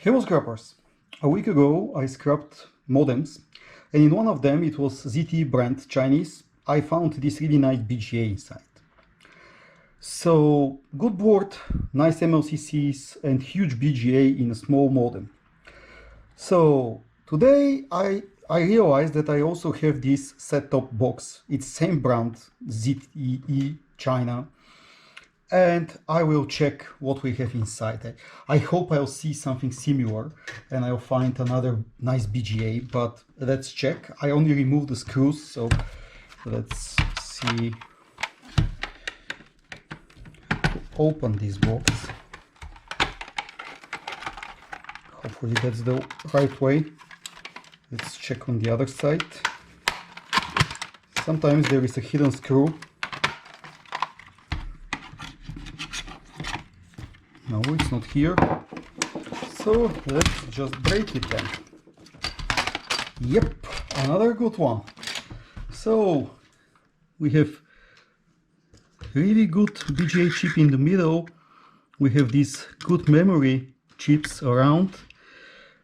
Hello scrappers! A week ago I scrapped modems, and in one of them, it was ZTE brand Chinese, I found this really nice BGA inside. So good board, nice MLCCs and huge BGA in a small modem. So today I realized that I also have this set-top box. It's same brand, ZTE China. And I will check what we have inside. I hope I'll see something similar and I'll find another nice BGA, but let's check. I only removed the screws, so let's see. Open this box. Hopefully that's the right way. Let's check on the other side. Sometimes there is a hidden screw. No, it's not here. So let's just break it then. Yep, another good one. So we have really good BGA chip in the middle. We have these good memory chips around.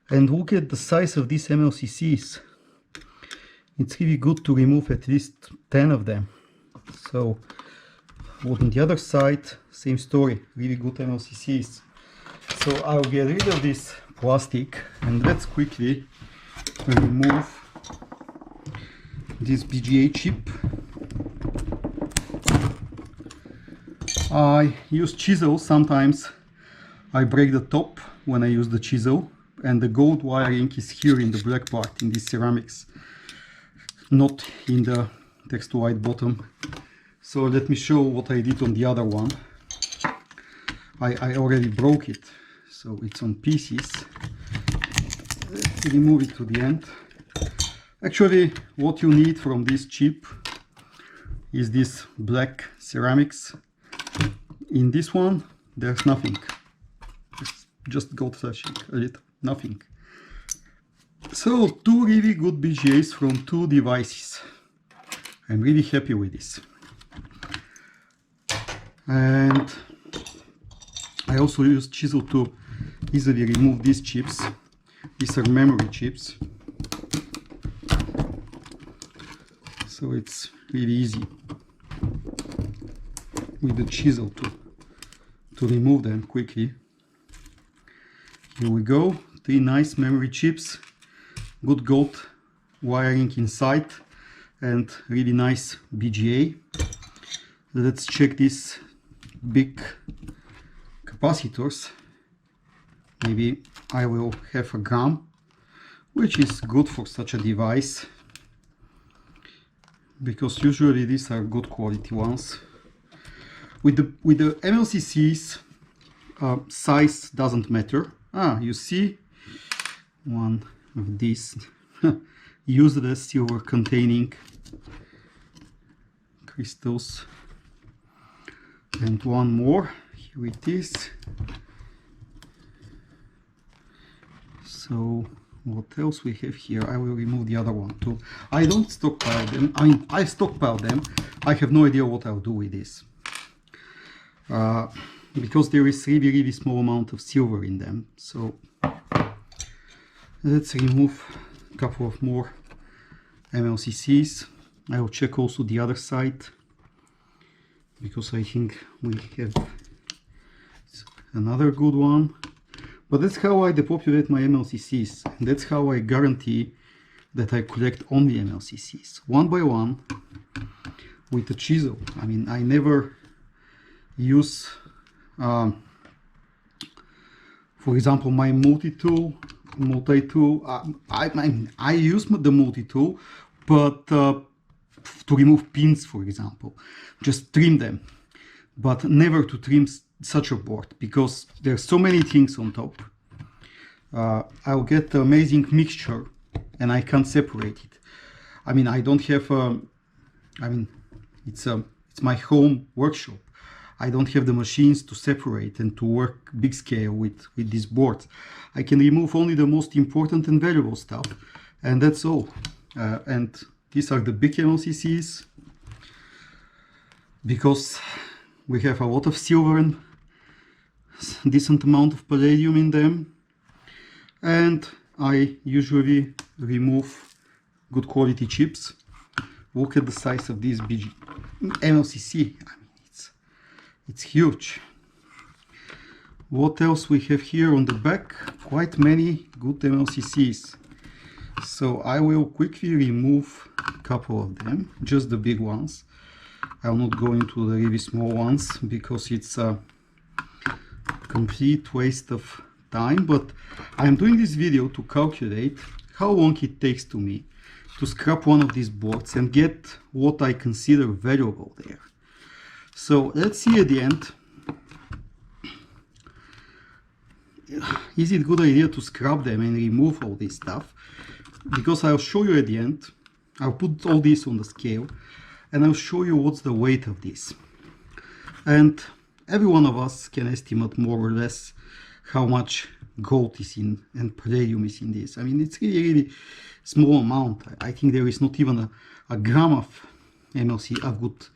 And look at the size of these MLCCs. It's really good to remove at least 10 of them. So on the other side, same story, really good MLCCs. So I'll get rid of this plastic and let's quickly remove this BGA chip. I use chisel. Sometimes I break the top when I use the chisel, and the gold wiring is here in the black part, in this ceramics, not in the text white bottom. So let me show what I did on the other one. I already broke it, so it's on pieces. Let's remove it to the end. Actually, what you need from this chip is this black ceramics. In this one, there's nothing. It's just gold flashing a little, nothing. So two really good BGAs from two devices. I'm really happy with this. And I also use chisel to easily remove these chips. These are memory chips. So it's really easy with the chisel to remove them quickly. Here we go, 3 nice memory chips, good gold wiring inside and really nice BGA. Let's check these big capacitors. Maybe I will have a gram, which is good for such a device, because usually these are good quality ones. With the MLCCs, size doesn't matter. You see one of these useless silver containing crystals, and one more. Here it is. So what else we have here? I will remove the other one too. I don't stockpile them. I mean, I stockpile them. I have no idea what I'll do with this. Because there is really small amount of silver in them. So let's remove a couple of more MLCCs. I will check also the other side, because I think we have another good one. But that's how I depopulate my MLCCs, and that's how I guarantee that I collect only MLCCs, one by one, with a chisel. I mean, I never use, for example, my multi-tool. I use the multi-tool, but to remove pins, for example, just trim them, but never to trim such a board, because there's so many things on top. I'll get an amazing mixture and I can't separate it. I mean, I don't have it's my home workshop. I don't have the machines to separate and to work big scale with these boards. I can remove only the most important and valuable stuff, and that's all. And these are the big MLCCs, because we have a lot of silver and decent amount of palladium in them. And I usually remove good quality chips. Look at the size of this MLCC. I mean, it's huge. What else we have here on the back? Quite many good MLCCs. So I will quickly remove a couple of them, just the big ones. I'll not go into the really small ones because it's a complete waste of time, but I'm doing this video to calculate how long it takes to me to scrap one of these boards and get what I consider valuable there. So let's see at the end, is it a good idea to scrap them and remove all this stuff? Because I'll show you at the end, I'll put all this on the scale and I'll show you what's the weight of this. And every one of us can estimate more or less how much gold is in and palladium is in this. I mean, it's really small amount. I think there is not even a gram of good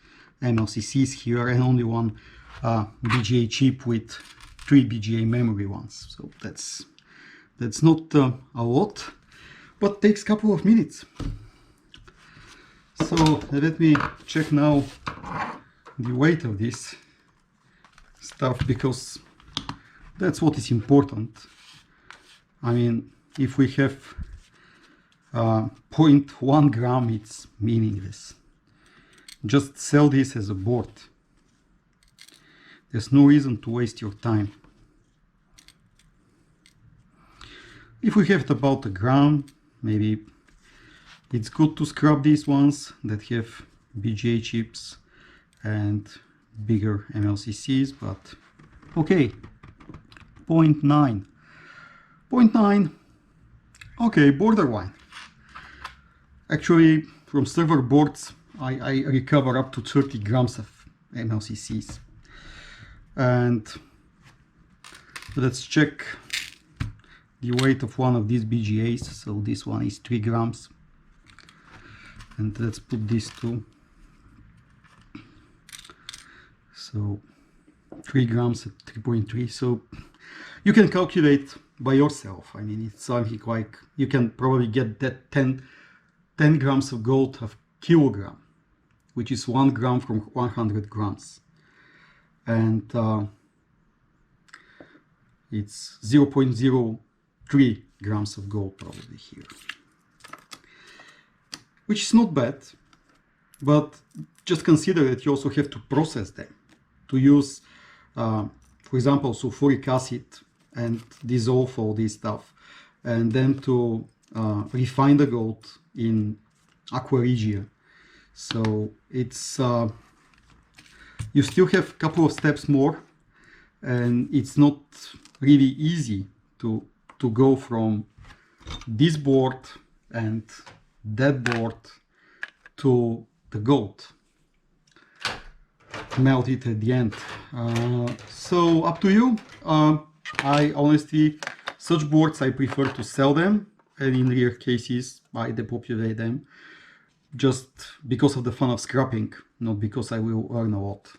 MLCCs here, and only one BGA chip with 3 BGA memory ones. So that's not a lot, but takes a couple of minutes. So let me check now the weight of this stuff, because that's what is important. I mean, if we have 0.1 gram, it's meaningless. Just sell this as a board. There's no reason to waste your time. If we have about a gram, maybe it's good to scrap these ones that have BGA chips and bigger MLCCs, but okay, 0.9. 0.9, okay, borderline. Actually, from server boards, I recover up to 30 grams of MLCCs. And let's check the weight of one of these BGAs. So this one is 3 grams. And let's put these two. So 3 grams at 3.3. So you can calculate by yourself. I mean, it's something like, you can probably get that 10 grams of gold of kilogram, which is 1 gram from 100 grams. And it's 0.03 grams of gold probably here, which is not bad, but just consider that you also have to process them, to use, for example, sulfuric acid and dissolve all this stuff, and then to refine the gold in aqua regia. So it's you still have a couple of steps more, and it's not really easy to go from this board and that board to the gold, melt it at the end. So up to you. I honestly, such boards I prefer to sell them, and in rare cases I depopulate them, just because of the fun of scrapping, not because I will earn a lot.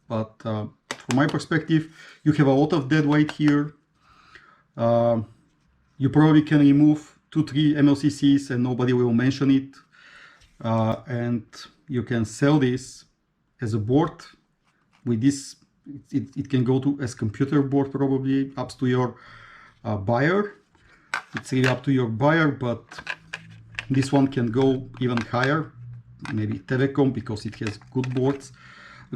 But from my perspective, you have a lot of dead weight here. You probably can remove 2-3 MLCCs and nobody will mention it. And you can sell this as a board. With this, it can go to as computer board, probably up to your buyer. It's really up to your buyer, but this one can go even higher, maybe telecom, because it has good boards,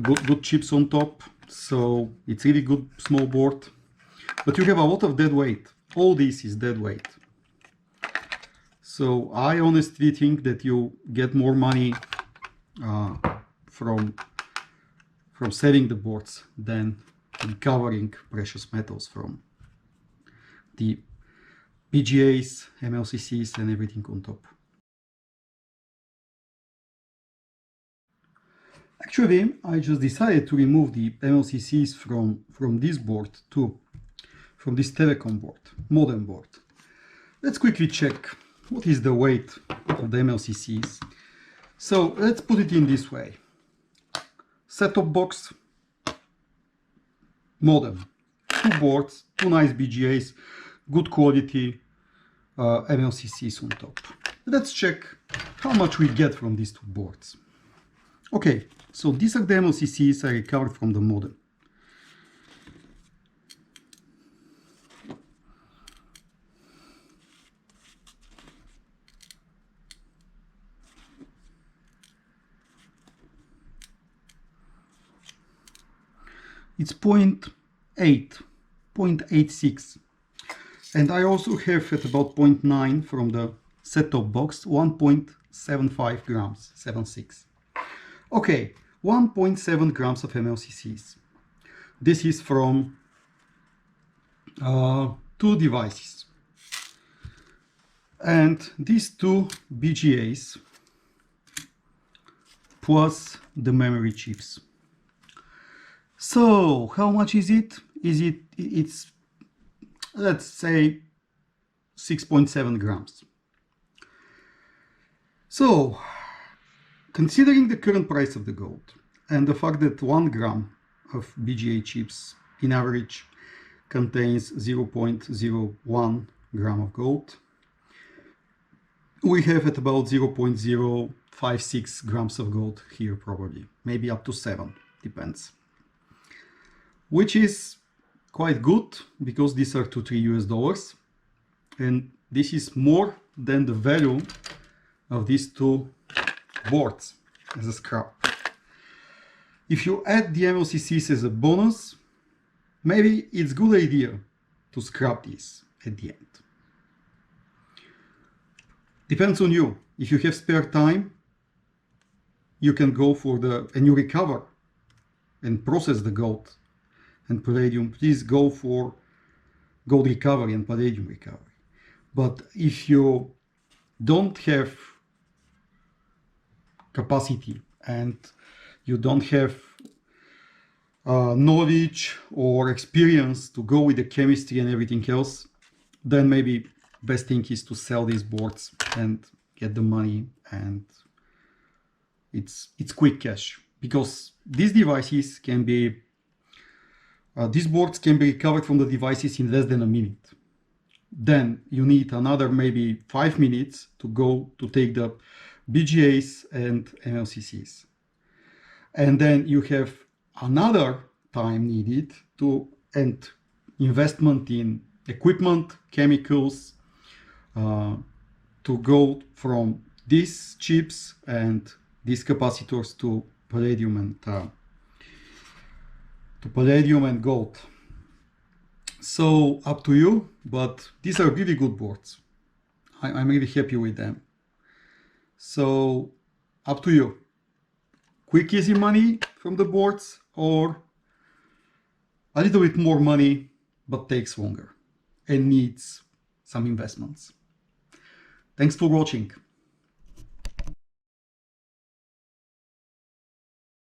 good chips on top. So it's really good small board, but you have a lot of dead weight. All this is dead weight. So I honestly think that you get more money from selling the boards than recovering precious metals from the BGAs, MLCCs and everything on top. Actually, I just decided to remove the MLCCs from this board too, from this telecom board, modem board. Let's quickly check what is the weight of the MLCCs. So let's put it in this way. Set-top box, modem, 2 boards, 2 nice BGAs, good quality, MLCCs on top. Let's check how much we get from these two boards. Okay, so these are the MLCCs I recovered from the modem. It's 0.8, 0.86. And I also have at about 0.9 from the set-top box, 1.75 grams, 76. Okay, 1.7 grams of MLCCs. This is from two devices. And these two BGAs plus the memory chips. So how much is it? It's, let's say, 6.7 grams. So, considering the current price of the gold and the fact that 1 gram of BGA chips in average contains 0.01 gram of gold, we have at about 0.056 grams of gold here probably, maybe up to 7, depends. Which is quite good because these are $2-3 US, and this is more than the value of these two boards as a scrap. If you add the MLCCs as a bonus, maybe it's a good idea to scrap this at the end. Depends on you. If you have spare time, you can go for and you recover and process the gold and palladium, please go for gold recovery and palladium recovery. But if you don't have capacity and you don't have knowledge or experience to go with the chemistry and everything else, then maybe best thing is to sell these boards and get the money, and it's quick cash, because these devices can be these boards can be recovered from the devices in less than a minute. Then you need another maybe 5 minutes to go to take the BGAs and MLCCs. And then you have another time needed and investment in equipment, chemicals, to go from these chips and these capacitors to palladium and gold. So up to you, but these are really good boards. I'm really happy with them. So up to you. Quick easy money from the boards, or a little bit more money but takes longer and needs some investments. Thanks for watching.